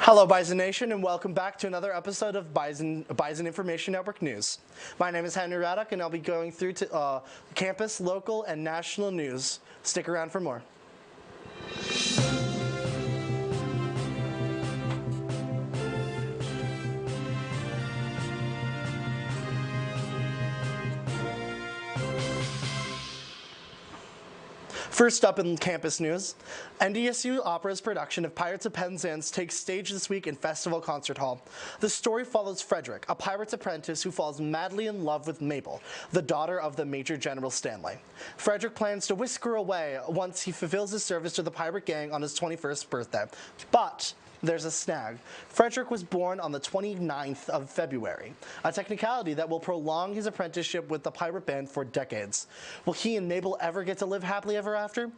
Hello, Bison Nation, and welcome back to another episode of Bison Information Network News. My name is Henry Raddock, and I'll be going through to campus, local, and national news. Stick around for more. First up in campus news, NDSU Opera's production of Pirates of Penzance takes stage this week in Festival Concert Hall. The story follows Frederick, a pirate's apprentice who falls madly in love with Mabel, the daughter of the Major General Stanley. Frederick plans to whisk her away once he fulfills his service to the pirate gang on his 21st birthday. But there's a snag. Frederick was born on the 29th of February, a technicality that will prolong his apprenticeship with the pirate band for decades. Will he and Mabel ever get to live happily ever after?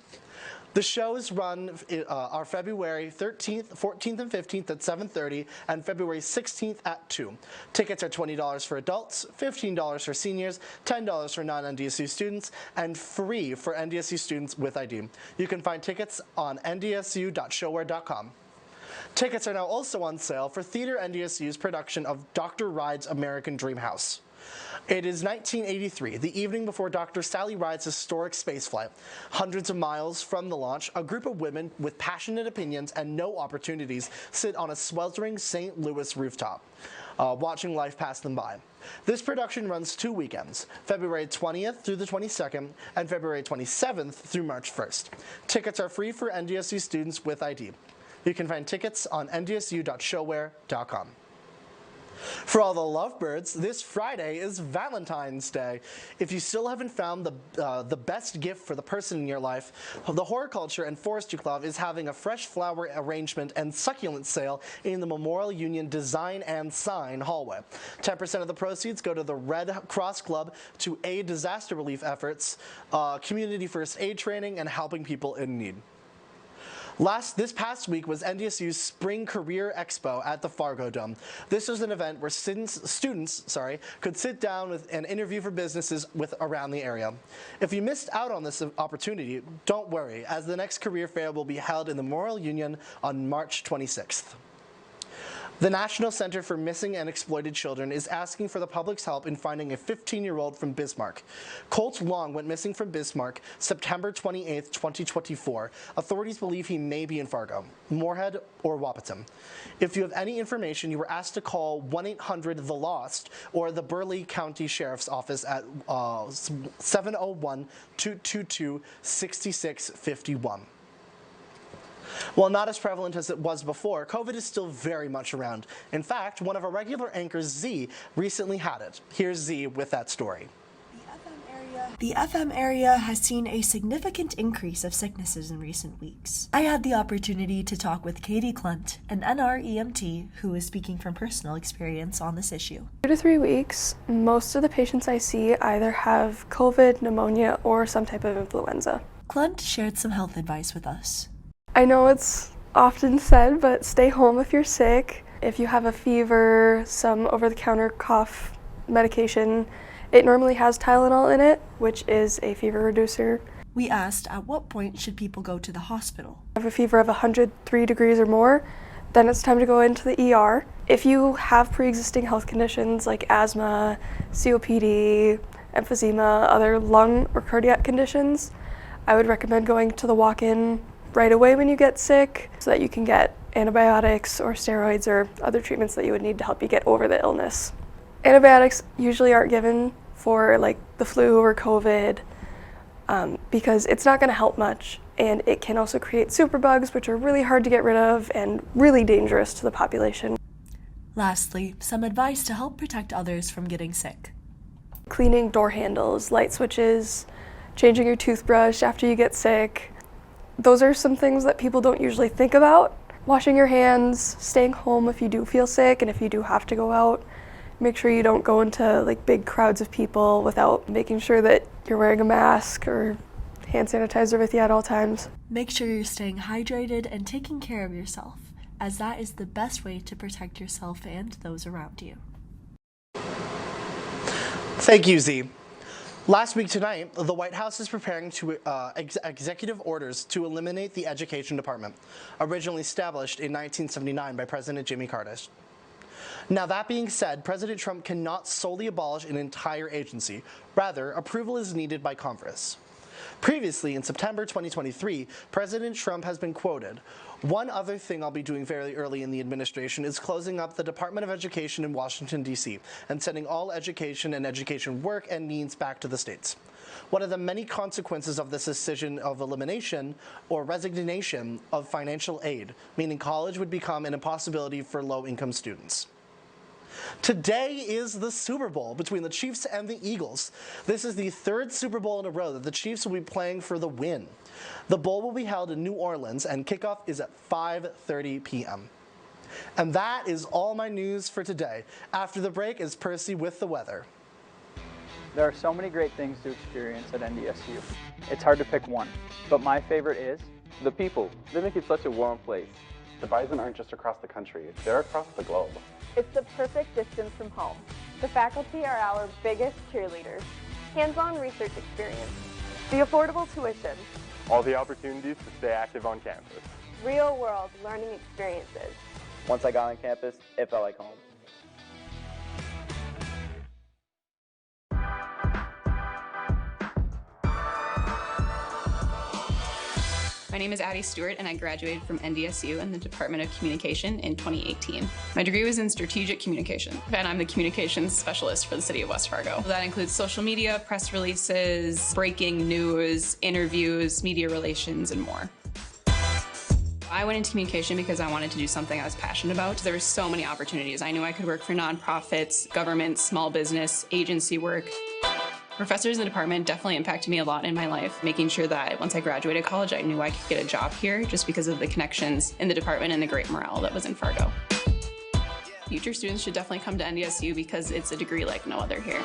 The shows run are February 13th, 14th, and 15th at 7:30 and February 16th at 2. Tickets are $20 for adults, $15 for seniors, $10 for non-NDSU students, and free for NDSU students with ID. You can find tickets on ndsu.showware.com. Tickets are now also on sale for Theater NDSU's production of Dr. Ride's American Dream House. It is 1983, the evening before Dr. Sally Ride's historic spaceflight. Hundreds of miles from the launch, a group of women with passionate opinions and no opportunities sit on a sweltering St. Louis rooftop, watching life pass them by. This production runs 2 weekends, February 20th through the 22nd and February 27th through March 1st. Tickets are free for NDSU students with ID. You can find tickets on ndsu.showware.com. For all the lovebirds, this Friday is Valentine's Day. If you still haven't found the best gift for the person in your life, the Horticulture and Forestry Club is having a fresh flower arrangement and succulent sale in the Memorial Union Design and Sign hallway. 10% of the proceeds go to the Red Cross Club to aid disaster relief efforts, community first aid training, and helping people in need. This past week was NDSU's Spring Career Expo at the Fargo Dome. This was an event where students could sit down with and interview for businesses around the area. If you missed out on this opportunity, don't worry, as the next career fair will be held in the Memorial Union on March 26th. The National Center for Missing and Exploited Children is asking for the public's help in finding a 15-year-old from Bismarck. Colt Long went missing from Bismarck September 28, 2024. Authorities believe he may be in Fargo, Moorhead, or Wapaton. If you have any information, you were asked to call 1-800-THE-LOST or the Burleigh County Sheriff's Office at 701-222-6651. While not as prevalent as it was before, COVID is still very much around. In fact, one of our regular anchors, Z, recently had it. Here's Z with that story. The FM area has seen a significant increase of sicknesses in recent weeks. I had the opportunity to talk with Katie Klunt, an NREMT who is speaking from personal experience on this issue. 2 to 3 weeks, most of the patients I see either have COVID, pneumonia, or some type of influenza. Klunt shared some health advice with us. I know it's often said, but stay home if you're sick. If you have a fever, some over-the-counter cough medication, it normally has Tylenol in it, which is a fever reducer. We asked at what point should people go to the hospital. If you have a fever of 103 degrees or more, then it's time to go into the ER. If you have pre-existing health conditions like asthma, COPD, emphysema, other lung or cardiac conditions, I would recommend going to the walk-in right away when you get sick so that you can get antibiotics or steroids or other treatments that you would need to help you get over the illness. Antibiotics usually aren't given for like the flu or COVID because it's not going to help much, and it can also create superbugs, which are really hard to get rid of and really dangerous to the population. Lastly, some advice to help protect others from getting sick. Cleaning door handles, light switches, changing your toothbrush after you get sick. Those are some things that people don't usually think about. Washing your hands, staying home if you do feel sick, and if you do have to go out, make sure you don't go into like big crowds of people without making sure that you're wearing a mask or hand sanitizer with you at all times. Make sure you're staying hydrated and taking care of yourself, as that is the best way to protect yourself and those around you. Thank you, Z. Last week tonight, the White House is preparing to executive orders to eliminate the Education Department, originally established in 1979 by President Jimmy Carter. Now, that being said, President Trump cannot solely abolish an entire agency. Rather, approval is needed by Congress. Previously, in September 2023, President Trump has been quoted, "One other thing I'll be doing very early in the administration is closing up the Department of Education in Washington, D.C., and sending all education and education work and needs back to the states." One of the many consequences of this decision of elimination or resignation of financial aid, meaning college would become an impossibility for low-income students. Today is the Super Bowl between the Chiefs and the Eagles. This is the third Super Bowl in a row that the Chiefs will be playing for the win. The bowl will be held in New Orleans, and kickoff is at 5:30 p.m. And that is all my news for today. After the break is Percy with the weather. There are so many great things to experience at NDSU. It's hard to pick one, but my favorite is the people. They make it such a warm place. The Bison aren't just across the country, they're across the globe. It's the perfect distance from home. The faculty are our biggest cheerleaders. Hands-on research experience. The affordable tuition. All the opportunities to stay active on campus. Real-world learning experiences. Once I got on campus, it felt like home. My name is Addie Stewart, and I graduated from NDSU in the Department of Communication in 2018. My degree was in strategic communication, and I'm the communications specialist for the city of West Fargo. That includes social media, press releases, breaking news, interviews, media relations, and more. I went into communication because I wanted to do something I was passionate about. There were so many opportunities. I knew I could work for nonprofits, government, small business, agency work. Professors in the department definitely impacted me a lot in my life, making sure that once I graduated college, I knew I could get a job here just because of the connections in the department and the great morale that was in Fargo. Future students should definitely come to NDSU because it's a degree like no other here.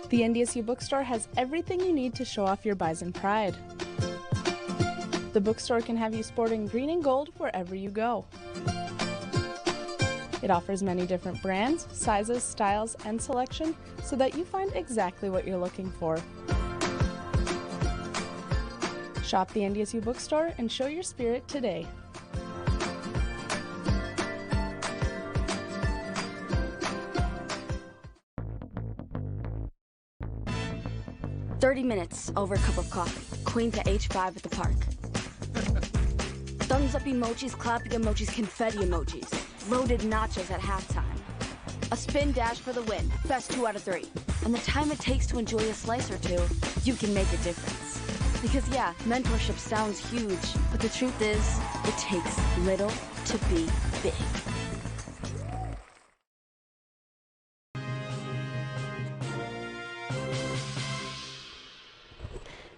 The NDSU bookstore has everything you need to show off your Bison pride. The bookstore can have you sporting green and gold wherever you go. It offers many different brands, sizes, styles, and selection so that you find exactly what you're looking for. Shop the NDSU bookstore and show your spirit today. "30 minutes over a cup of coffee. Queen to H5 at the park. Thumbs up emojis, clapping emojis, confetti emojis. Loaded nachos at halftime. A spin dash for the win. Best 2 out of 3. And the time it takes to enjoy a slice or two, you can make a difference. Because yeah, mentorship sounds huge, but the truth is, it takes little to be big."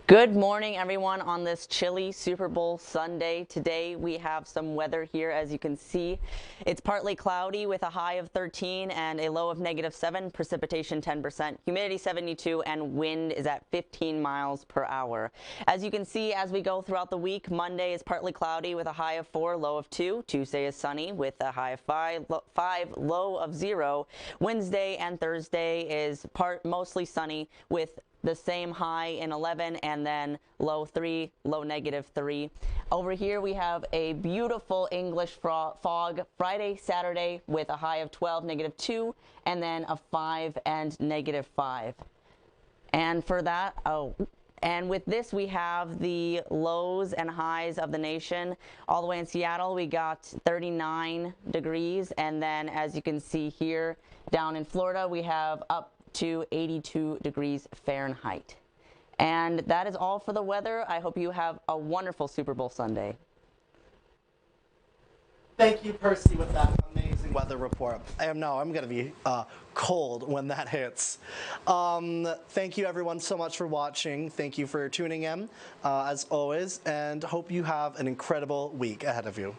Good morning, everyone, on this chilly Super Bowl Sunday. Today we have some weather here. As you can see, it's partly cloudy with a high of 13 and a low of -7, precipitation 10%, humidity 72, and wind is at 15 miles per hour. As you can see, as we go throughout the week, Monday is partly cloudy with a high of 4, low of 2. Tuesday is sunny with a high of 5, low of 0. Wednesday and Thursday is mostly sunny with the same high in 11 and then low 3, low -3. Over here we have a beautiful English fog Friday, Saturday with a high of 12, -2, and then a 5 and -5. And for that, and with this we have the lows and highs of the nation. All the way in Seattle we got 39 degrees, and then as you can see here down in Florida we have up to 82 degrees Fahrenheit. And that is all for the weather. I hope you have a wonderful Super Bowl Sunday. Thank you, Percy, with that amazing weather report. I'm going to be cold when that hits. Thank you, everyone, so much for watching. Thank you for tuning in, as always, and hope you have an incredible week ahead of you.